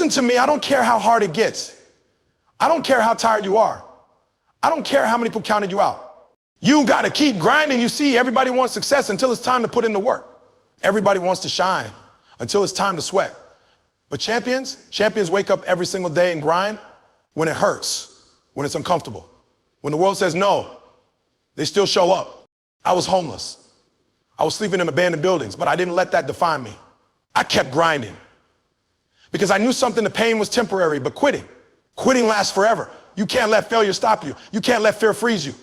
Listen to me, I don't care how hard it gets. I don't care how tired you are. I don't care how many people counted you out. You got to keep grinding. You see, everybody wants success until it's time to put in the work. Everybody wants to shine until it's time to sweat. But champions wake up every single day and grind when it hurts, when it's uncomfortable. When the world says no, they still show up. I was homeless. I was sleeping in abandoned buildings, but I didn't let that define me. I kept grinding because I knew something, the pain was temporary, but quitting lasts forever. You can't let failure stop you. You can't let fear freeze you.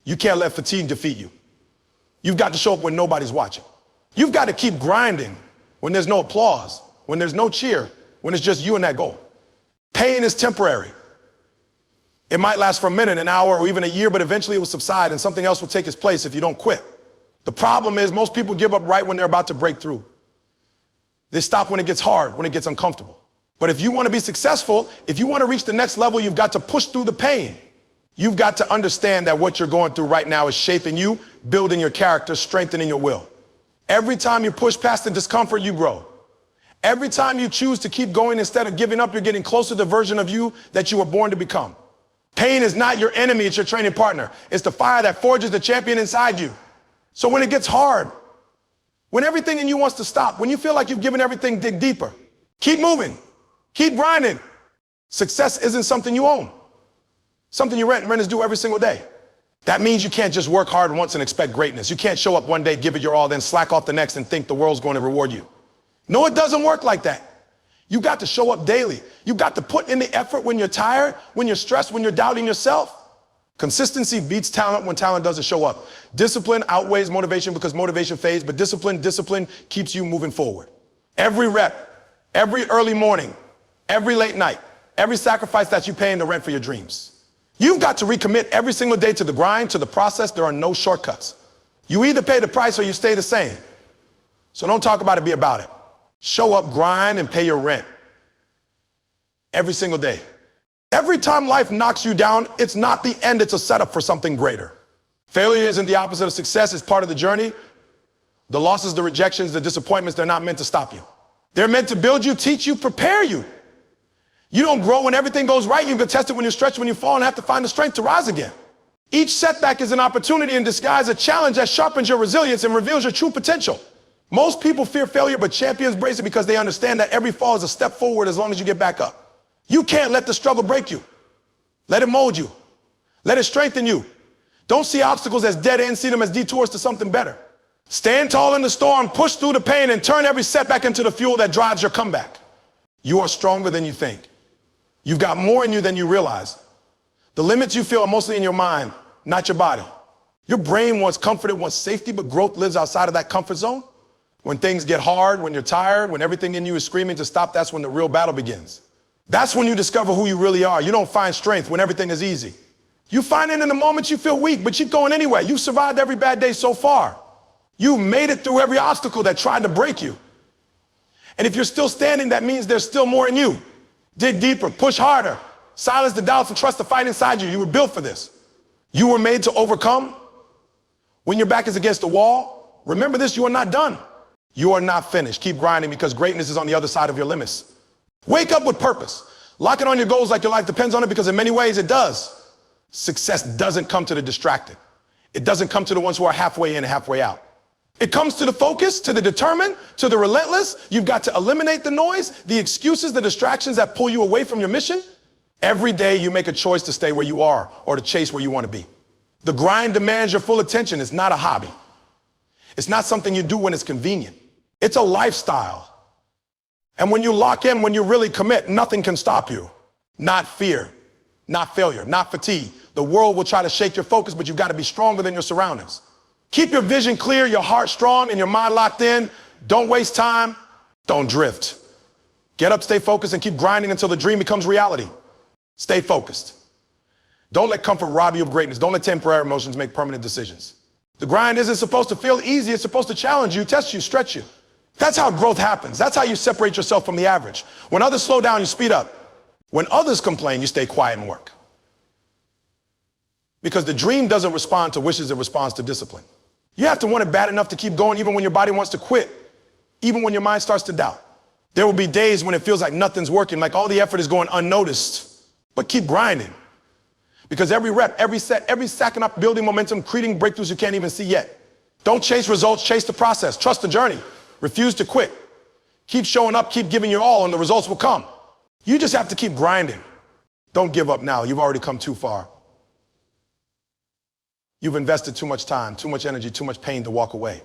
You can't let fatigue defeat you. You've got to show up when nobody's watching. You've got to keep grinding when there's no applause, when there's no cheer, when it's just you and that goal. Pain is temporary. It might last for a minute, an hour, or even a year, but eventually it will subside and something else will take its place if you don't quit. The problem is most people give up right when they're about to break through. They stop when it gets hard, when it gets uncomfortable. But if you want to be successful, if you want to reach the next level, you've got to push through the pain. You've got to understand that what you're going through right now is shaping you, building your character, strengthening your will. Every time you push past the discomfort, you grow. Every time you choose to keep going instead of giving up, you're getting closer to the version of you that you were born to become. Pain is not your enemy, it's your training partner. It's the fire that forges the champion inside you. So when it gets hard, when everything in you wants to stop, when you feel like you've given everything, dig deeper. Keep moving. Keep grinding. Success isn't something you own. Something you rent, and renters do every single day. That means you can't just work hard once and expect greatness. You can't show up one day, give it your all, then slack off the next and think the world's going to reward you. No, it doesn't work like that. You got to show up daily. You got to put in the effort when you're tired, when you're stressed, when you're doubting yourself. Consistency beats talent when talent doesn't show up. Discipline outweighs motivation because motivation fades, but discipline keeps you moving forward. Every rep, every early morning, every late night, every sacrifice that you pay in the rent for your dreams. You've got to recommit every single day to the grind, to the process. There are no shortcuts. You either pay the price or you stay the same. So don't talk about it, be about it. Show up, grind, and pay your rent. Every single day. Every time life knocks you down, it's not the end, it's a setup for something greater. Failure isn't the opposite of success, it's part of the journey. The losses, the rejections, the disappointments, they're not meant to stop you. They're meant to build you, teach you, prepare you. You don't grow when everything goes right. You get tested when you stretch, when you fall, and have to find the strength to rise again. Each setback is an opportunity in disguise, a challenge that sharpens your resilience and reveals your true potential. Most people fear failure, but champions embrace it because they understand that every fall is a step forward as long as you get back up. You can't let the struggle break you. Let it mold you. Let it strengthen you. Don't see obstacles as dead ends, see them as detours to something better. Stand tall in the storm, push through the pain, and turn every setback into the fuel that drives your comeback. You are stronger than you think. You've got more in you than you realize. The limits you feel are mostly in your mind, not your body. Your brain wants comfort, it wants safety, but growth lives outside of that comfort zone. When things get hard, when you're tired, when everything in you is screaming to stop, that's when the real battle begins. That's when you discover who you really are. You don't find strength when everything is easy. You find it in the moment you feel weak, but you're going anyway. You've survived every bad day so far. You made it through every obstacle that tried to break you. And if you're still standing, that means there's still more in you. Dig deeper, push harder, silence the doubts and trust the fight inside you. You were built for this. You were made to overcome. When your back is against the wall, remember this, you are not done. You are not finished. Keep grinding because greatness is on the other side of your limits. Wake up with purpose. Lock it on your goals like your life depends on it because in many ways it does. Success doesn't come to the distracted. It doesn't come to the ones who are halfway in and halfway out. It comes to the focused, to the determined, to the relentless. You've got to eliminate the noise, the excuses, the distractions that pull you away from your mission. Every day you make a choice to stay where you are or to chase where you want to be. The grind demands your full attention. It's not a hobby. It's not something you do when it's convenient. It's a lifestyle. And when you lock in, when you really commit, nothing can stop you. Not fear, not failure, not fatigue. The world will try to shake your focus, but you've got to be stronger than your surroundings. Keep your vision clear, your heart strong, and your mind locked in. Don't waste time. Don't drift. Get up, stay focused, and keep grinding until the dream becomes reality. Stay focused. Don't let comfort rob you of greatness. Don't let temporary emotions make permanent decisions. The grind isn't supposed to feel easy. It's supposed to challenge you, test you, stretch you. That's how growth happens. That's how you separate yourself from the average. When others slow down, you speed up. When others complain, you stay quiet and work. Because the dream doesn't respond to wishes, it responds to discipline. You have to want it bad enough to keep going even when your body wants to quit, even when your mind starts to doubt. There will be days when it feels like nothing's working, like all the effort is going unnoticed. But keep grinding. Because every rep, every set, every second up building momentum, creating breakthroughs you can't even see yet. Don't chase results, chase the process. Trust the journey. Refuse to quit. Keep showing up, keep giving your all, and the results will come. You just have to keep grinding. Don't give up now. You've already come too far. You've invested too much time, too much energy, too much pain to walk away.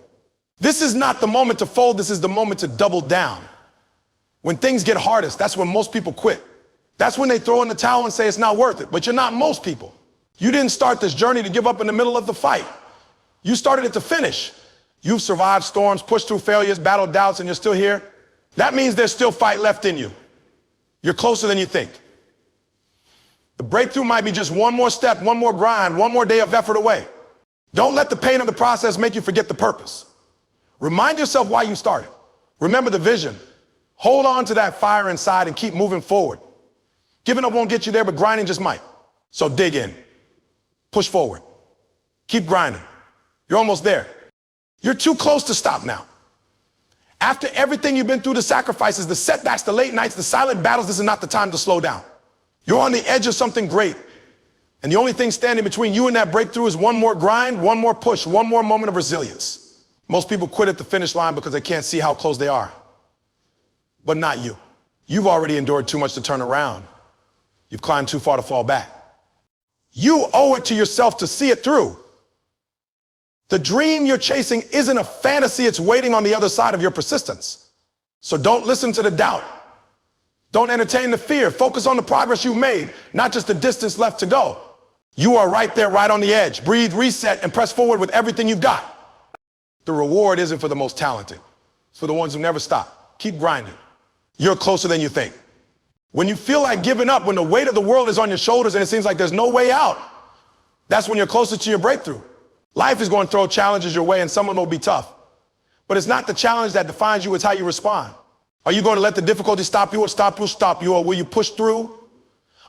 This is not the moment to fold. This is the moment to double down. When things get hardest, that's when most people quit. That's when they throw in the towel and say it's not worth it. But you're not most people. You didn't start this journey to give up in the middle of the fight. You started it to finish. You've survived storms, pushed through failures, battled doubts, and you're still here. That means there's still fight left in you. You're closer than you think. The breakthrough might be just one more step, one more grind, one more day of effort away. Don't let the pain of the process make you forget the purpose. Remind yourself why you started. Remember the vision. Hold on to that fire inside and keep moving forward. Giving up won't get you there, but grinding just might. So dig in. Push forward. Keep grinding. You're almost there. You're too close to stop now. After everything you've been through, the sacrifices, the setbacks, the late nights, the silent battles, this is not the time to slow down. You're on the edge of something great. And the only thing standing between you and that breakthrough is one more grind, one more push, one more moment of resilience. Most people quit at the finish line because they can't see how close they are. But not you. You've already endured too much to turn around. You've climbed too far to fall back. You owe it to yourself to see it through. The dream you're chasing isn't a fantasy, it's waiting on the other side of your persistence. So don't listen to the doubt. Don't entertain the fear. Focus on the progress you've made, not just the distance left to go. You are right there, right on the edge. Breathe, reset, and press forward with everything you've got. The reward isn't for the most talented. It's for the ones who never stop. Keep grinding. You're closer than you think. When you feel like giving up, when the weight of the world is on your shoulders and it seems like there's no way out, that's when you're closer to your breakthrough. Life is going to throw challenges your way and some of them will be tough. But it's not the challenge that defines you, it's how you respond. Are you going to let the difficulty stop you, or will you push through?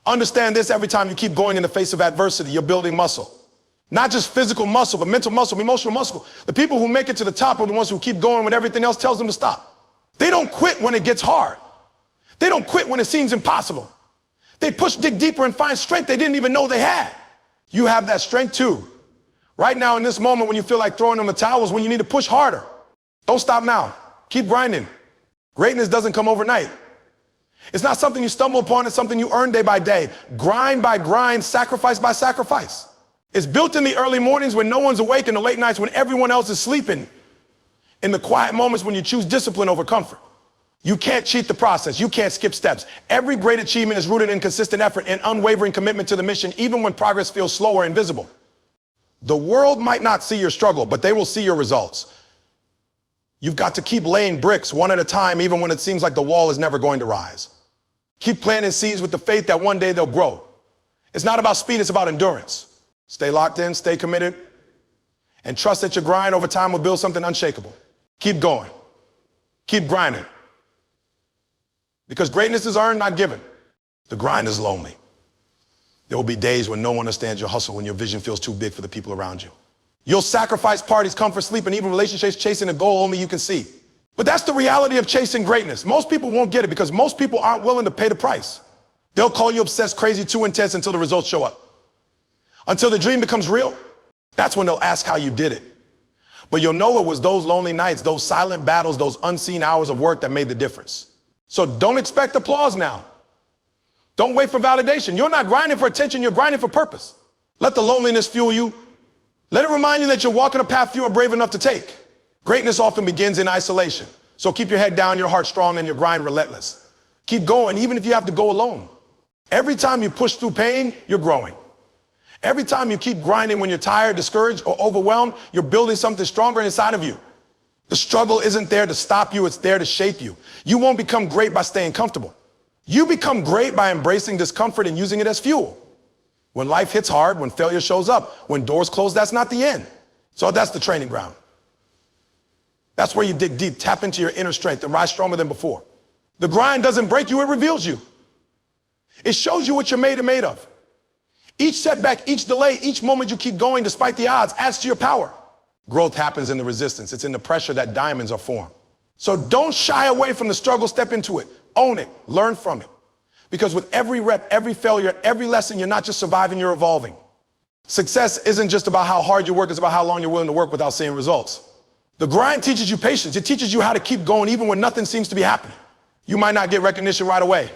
Understand this: every time you keep going in the face of adversity, you're building muscle. Not just physical muscle, but mental muscle, emotional muscle. The people who make it to the top are the ones who keep going when everything else tells them to stop. They don't quit when it gets hard. They don't quit when it seems impossible. They push, dig deeper, and find strength they didn't even know they had. You have that strength too. Right now in this moment when you feel like throwing in the towels, when you need to push harder. Don't stop now. Keep grinding. Greatness doesn't come overnight. It's not something you stumble upon, it's something you earn day by day. Grind by grind, sacrifice by sacrifice. It's built in the early mornings when no one's awake, and the late nights when everyone else is sleeping. In the quiet moments when you choose discipline over comfort. You can't cheat the process. You can't skip steps. Every great achievement is rooted in consistent effort and unwavering commitment to the mission, even when progress feels slow or invisible. The world might not see your struggle, but they will see your results. You've got to keep laying bricks one at a time, even when it seems like the wall is never going to rise. Keep planting seeds with the faith that one day they'll grow. It's not about speed, it's about endurance. Stay locked in, stay committed, and trust that your grind over time will build something unshakable. Keep going. Keep grinding. Because greatness is earned, not given. The grind is lonely. There will be days when no one understands your hustle, when your vision feels too big for the people around you. You'll sacrifice parties, comfort, sleep, and even relationships chasing a goal only you can see. But that's the reality of chasing greatness. Most people won't get it because most people aren't willing to pay the price. They'll call you obsessed, crazy, too intense until the results show up. Until the dream becomes real, that's when they'll ask how you did it. But you'll know it was those lonely nights, those silent battles, those unseen hours of work that made the difference. So don't expect applause now. Don't wait for validation. You're not grinding for attention, you're grinding for purpose. Let the loneliness fuel you. Let it remind you that you're walking a path you are brave enough to take. Greatness often begins in isolation. So keep your head down, your heart strong, and your grind relentless. Keep going, even if you have to go alone. Every time you push through pain, you're growing. Every time you keep grinding when you're tired, discouraged, or overwhelmed, you're building something stronger inside of you. The struggle isn't there to stop you, it's there to shape you. You won't become great by staying comfortable. You become great by embracing discomfort and using it as fuel. When life hits hard, when failure shows up, when doors close, that's not the end. So that's the training ground. That's where you dig deep, tap into your inner strength, and rise stronger than before. The grind doesn't break you, it reveals you. It shows you what you're made of. Each setback, each delay, each moment you keep going despite the odds adds to your power. Growth happens in the resistance. It's in the pressure that diamonds are formed. So don't shy away from the struggle, step into it, own it, learn from it. Because with every rep, every failure, every lesson, you're not just surviving, you're evolving. Success isn't just about how hard you work, it's about how long you're willing to work without seeing results. The grind teaches you patience. It teaches you how to keep going even when nothing seems to be happening. You might not get recognition right away.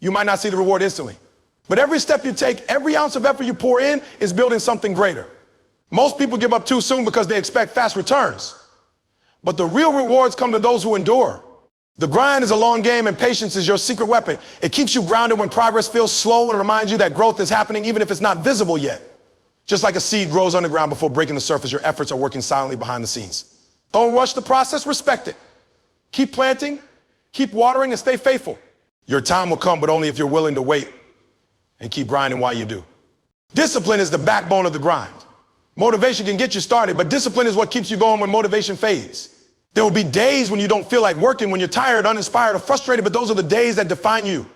You might not see the reward instantly. But every step you take, every ounce of effort you pour in is building something greater. Most people give up too soon because they expect fast returns. But the real rewards come to those who endure. The grind is a long game, and patience is your secret weapon. It keeps you grounded when progress feels slow and reminds you that growth is happening even if it's not visible yet. Just like a seed grows underground before breaking the surface, your efforts are working silently behind the scenes. Don't rush the process, respect it. Keep planting, keep watering, and stay faithful. Your time will come, but only if you're willing to wait and keep grinding while you do. Discipline is the backbone of the grind. Motivation can get you started, but discipline is what keeps you going when motivation fades. There will be days when you don't feel like working, when you're tired, uninspired, or frustrated, but those are the days that define you.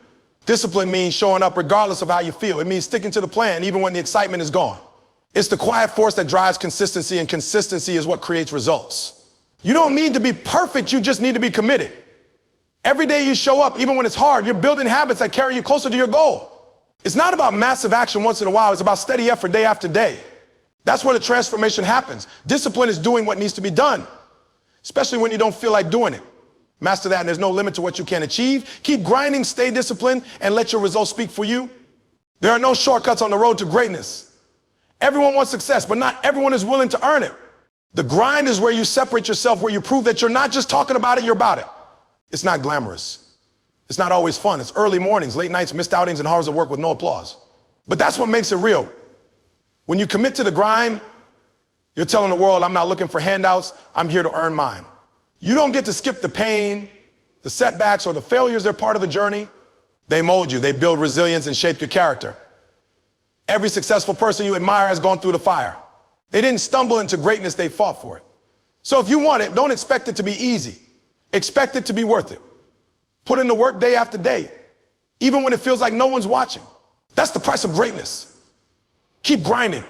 Discipline means showing up regardless of how you feel. It means sticking to the plan even when the excitement is gone. It's the quiet force that drives consistency, and consistency is what creates results. You don't need to be perfect, you just need to be committed. Every day you show up, even when it's hard, you're building habits that carry you closer to your goal. It's not about massive action once in a while, it's about steady effort day after day. That's where the transformation happens. Discipline is doing what needs to be done, especially when you don't feel like doing it. Master that, and there's no limit to what you can achieve. Keep grinding, stay disciplined, and let your results speak for you. There are no shortcuts on the road to greatness. Everyone wants success, but not everyone is willing to earn it. The grind is where you separate yourself, where you prove that you're not just talking about it, you're about it. It's not glamorous. It's not always fun. It's early mornings, late nights, missed outings, and hours of work with no applause. But that's what makes it real. When you commit to the grind, you're telling the world, I'm not looking for handouts, I'm here to earn mine. You don't get to skip the pain, the setbacks, or the failures. They're part of the journey. They mold you, they build resilience and shape your character. Every successful person you admire has gone through the fire. They didn't stumble into greatness, they fought for it. So if you want it, don't expect it to be easy. Expect it to be worth it. Put in the work day after day, even when it feels like no one's watching. That's the price of greatness. Keep grinding.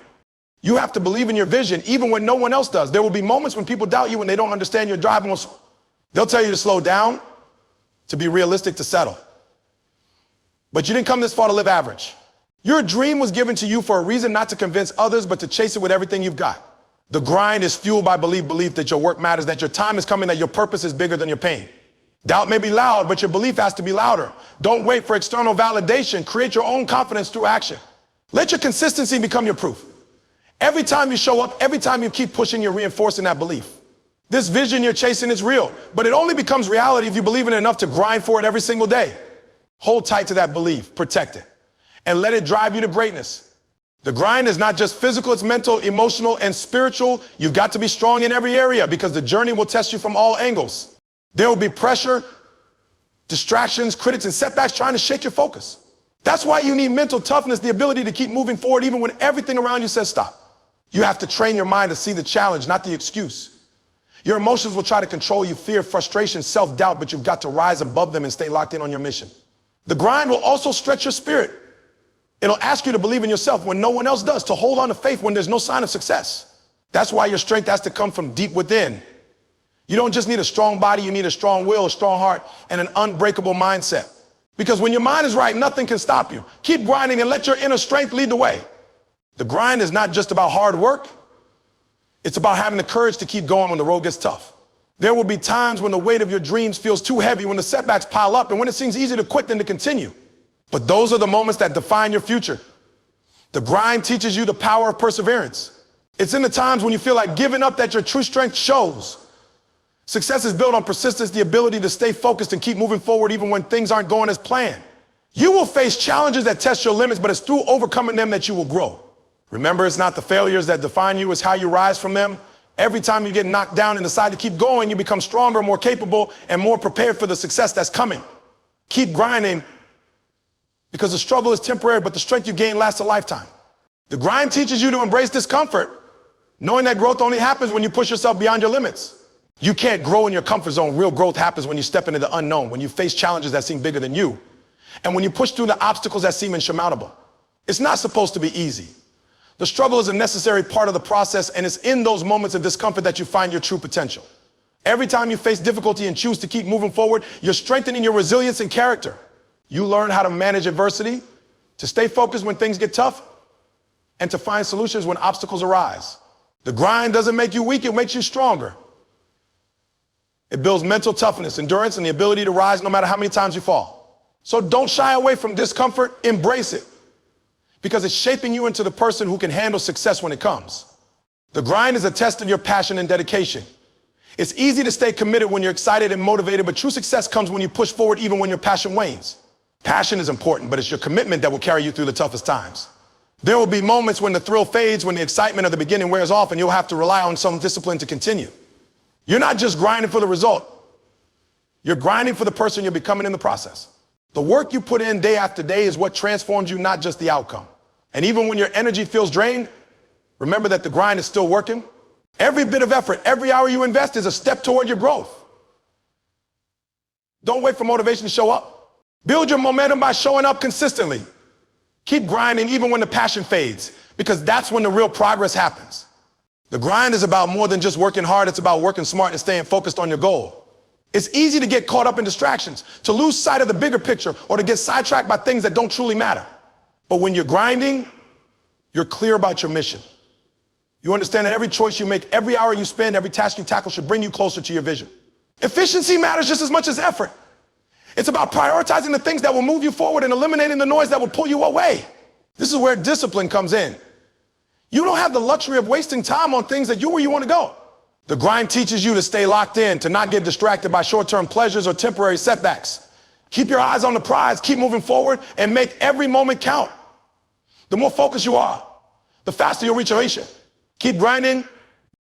You have to believe in your vision even when no one else does. There will be moments when people doubt you, when they don't understand your drive. They'll tell you to slow down, to be realistic, to settle. But you didn't come this far to live average. Your dream was given to you for a reason, not to convince others, but to chase it with everything you've got. The grind is fueled by belief that your work matters, that your time is coming, that your purpose is bigger than your pain. Doubt may be loud, but your belief has to be louder. Don't wait for external validation. Create your own confidence through action. Let your consistency become your proof. Every time you show up, every time you keep pushing, you're reinforcing that belief. This vision you're chasing is real, but it only becomes reality if you believe in it enough to grind for it every single day. Hold tight to that belief, protect it, and let it drive you to greatness. The grind is not just physical, it's mental, emotional, and spiritual. You've got to be strong in every area because the journey will test you from all angles. There will be pressure, distractions, critics, and setbacks trying to shake your focus. That's why you need mental toughness, the ability to keep moving forward even when everything around you says stop. You have to train your mind to see the challenge, not the excuse. Your emotions will try to control you, fear, frustration, self-doubt, but you've got to rise above them and stay locked in on your mission. The grind will also stretch your spirit. It'll ask you to believe in yourself when no one else does, to hold on to faith when there's no sign of success. That's why your strength has to come from deep within. You don't just need a strong body, you need a strong will, a strong heart, and an unbreakable mindset. Because when your mind is right, nothing can stop you. Keep grinding and let your inner strength lead the way. The grind is not just about hard work. It's about having the courage to keep going when the road gets tough. There will be times when the weight of your dreams feels too heavy, when the setbacks pile up, and when it seems easier to quit than to continue. But those are the moments that define your future. The grind teaches you the power of perseverance. It's in the times when you feel like giving up that your true strength shows. Success is built on persistence, the ability to stay focused and keep moving forward even when things aren't going as planned. You will face challenges that test your limits, but it's through overcoming them that you will grow. Remember, it's not the failures that define you, it's how you rise from them. Every time you get knocked down and decide to keep going, you become stronger, more capable, and more prepared for the success that's coming. Keep grinding because the struggle is temporary, but the strength you gain lasts a lifetime. The grind teaches you to embrace discomfort, knowing that growth only happens when you push yourself beyond your limits. You can't grow in your comfort zone. Real growth happens when you step into the unknown, when you face challenges that seem bigger than you, and when you push through the obstacles that seem insurmountable. It's not supposed to be easy. The struggle is a necessary part of the process, and it's in those moments of discomfort that you find your true potential. Every time you face difficulty and choose to keep moving forward, you're strengthening your resilience and character. You learn how to manage adversity, to stay focused when things get tough, and to find solutions when obstacles arise. The grind doesn't make you weak, it makes you stronger. It builds mental toughness, endurance, and the ability to rise no matter how many times you fall. So don't shy away from discomfort, embrace it, because it's shaping you into the person who can handle success when it comes. The grind is a test of your passion and dedication. It's easy to stay committed when you're excited and motivated, but true success comes when you push forward even when your passion wanes. Passion is important, but it's your commitment that will carry you through the toughest times. There will be moments when the thrill fades, when the excitement of the beginning wears off, and you'll have to rely on some discipline to continue. You're not just grinding for the result. You're grinding for the person you're becoming in the process. The work you put in day after day is what transforms you, not just the outcome. And even when your energy feels drained, remember that the grind is still working. Every bit of effort, every hour you invest is a step toward your growth. Don't wait for motivation to show up. Build your momentum by showing up consistently. Keep grinding even when the passion fades, because that's when the real progress happens. The grind is about more than just working hard. It's about working smart and staying focused on your goal. It's easy to get caught up in distractions, to lose sight of the bigger picture, or to get sidetracked by things that don't truly matter. But when you're grinding, you're clear about your mission. You understand that every choice you make, every hour you spend, every task you tackle should bring you closer to your vision. Efficiency matters just as much as effort. It's about prioritizing the things that will move you forward and eliminating the noise that will pull you away. This is where discipline comes in. You don't have the luxury of wasting time on things that where you want to go. The grind teaches you to stay locked in, to not get distracted by short-term pleasures or temporary setbacks. Keep your eyes on the prize, keep moving forward, and make every moment count. The more focused you are, the faster you'll reach your mission. Keep grinding,